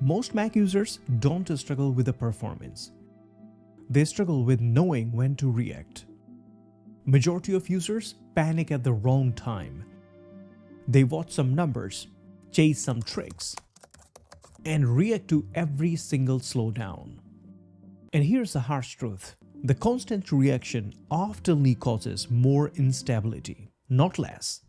Most Mac users don't struggle with the performance. They struggle with knowing when to react. Majority of users panic at the wrong time. They watch some numbers, chase some tricks, and react to every single slowdown. And here's the harsh truth. The constant reaction often causes more instability, not less.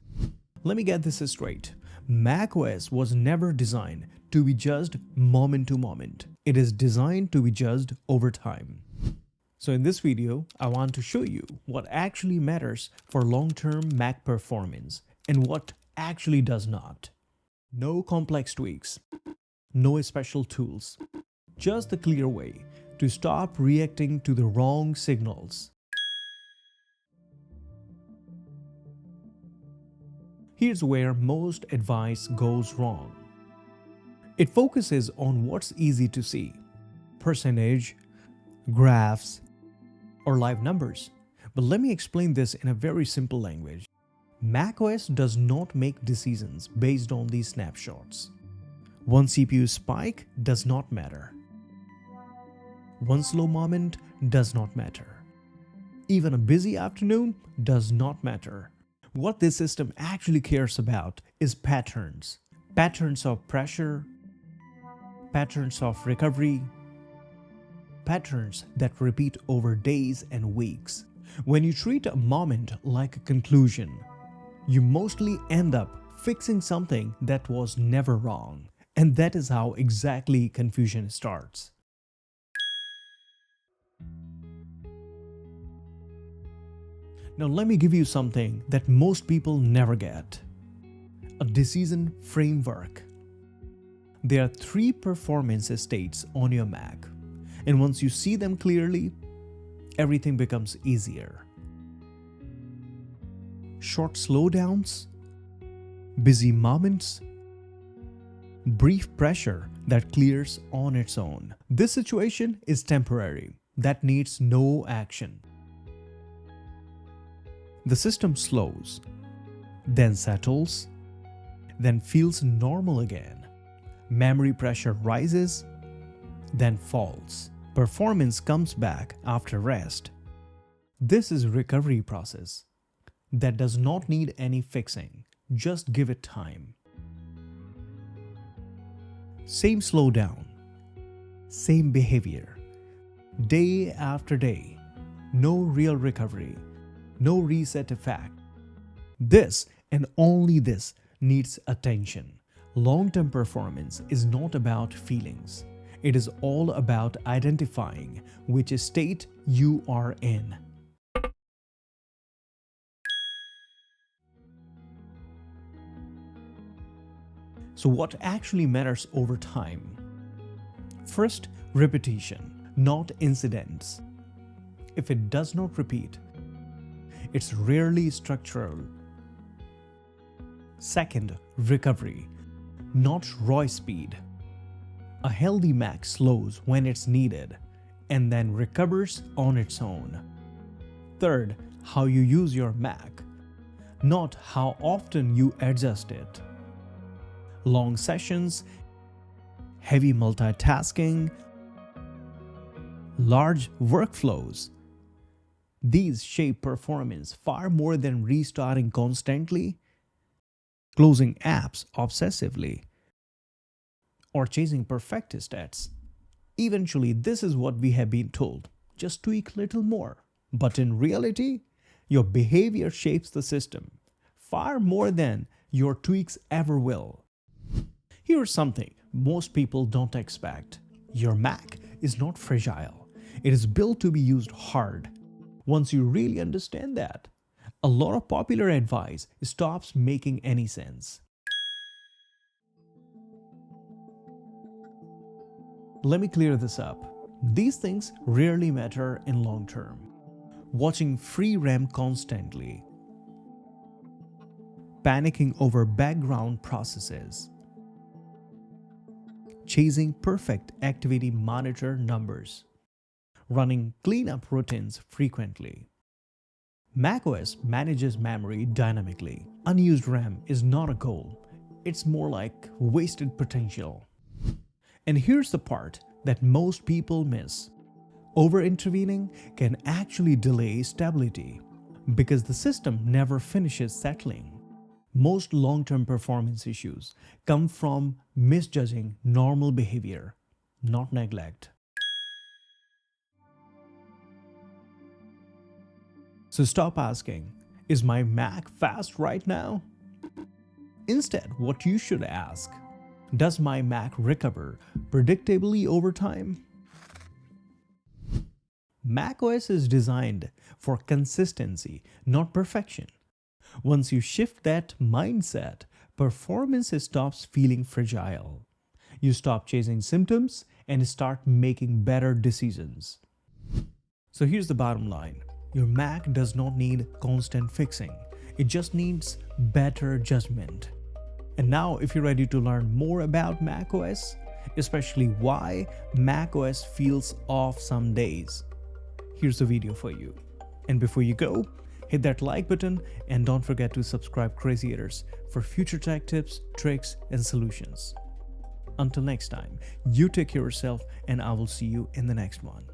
Let me get this straight. macOS was never designed to be judged moment to moment. It is designed to be judged over time. So in this video, I want to show you what actually matters for long-term Mac performance and what actually does not. No complex tweaks, no special tools, just the clear way to stop reacting to the wrong signals. Here's where most advice goes wrong. It focuses on what's easy to see, percentage, graphs, or live numbers. But let me explain this in a very simple language. macOS does not make decisions based on these snapshots. One CPU spike does not matter. One slow moment does not matter. Even a busy afternoon does not matter. What this system actually cares about is patterns. Patterns of pressure, patterns of recovery, patterns that repeat over days and weeks. When you treat a moment like a conclusion, you mostly end up fixing something that was never wrong. And that is how exactly confusion starts. Now let me give you something that most people never get. A decision framework. There are 3 performance states on your Mac. And once you see them clearly, everything becomes easier. Short slowdowns, busy moments, brief pressure that clears on its own. This situation is temporary, that needs no action. The system slows, then settles, then feels normal again. Memory pressure rises, then falls. Performance comes back after rest. This is a recovery process that does not need any fixing. Just give it time. Same slowdown, same behavior, day after day. No real recovery, no reset effect. This and only this needs attention. Long-term performance is not about feelings. It is all about identifying which state you are in. So what actually matters over time? First, repetition, not incidents. If it does not repeat, it's rarely structural. Second, recovery, not raw speed. A healthy Mac slows when it's needed and then recovers on its own. Third, how you use your Mac, not how often you adjust it. Long sessions, heavy multitasking, large workflows. These shape performance far more than restarting constantly, closing apps obsessively, or chasing perfect stats. Eventually, this is what we have been told. Just tweak little more. But in reality, your behavior shapes the system far more than your tweaks ever will. Here's something most people don't expect. Your Mac is not fragile. It is built to be used hard. Once you really understand that, a lot of popular advice stops making any sense. Let me clear this up. These things rarely matter in long term. Watching free RAM constantly, panicking over background processes, chasing perfect activity monitor numbers, running cleanup routines frequently. macOS manages memory dynamically. Unused RAM is not a goal. It's more like wasted potential. And here's the part that most people miss. Over-intervening can actually delay stability because the system never finishes settling. Most long-term performance issues come from misjudging normal behavior, not neglect. So stop asking, is my Mac fast right now? Instead, what you should ask, does my Mac recover predictably over time? macOS is designed for consistency, not perfection. Once you shift that mindset, performance stops feeling fragile. You stop chasing symptoms and start making better decisions. So here's the bottom line. Your Mac does not need constant fixing. It just needs better judgment. And now, if you're ready to learn more about macOS, especially why macOS feels off some days, here's a video for you. And before you go, hit that like button and don't forget to subscribe Crazyators for future tech tips, tricks, and solutions. Until next time, you take care of yourself and I will see you in the next one.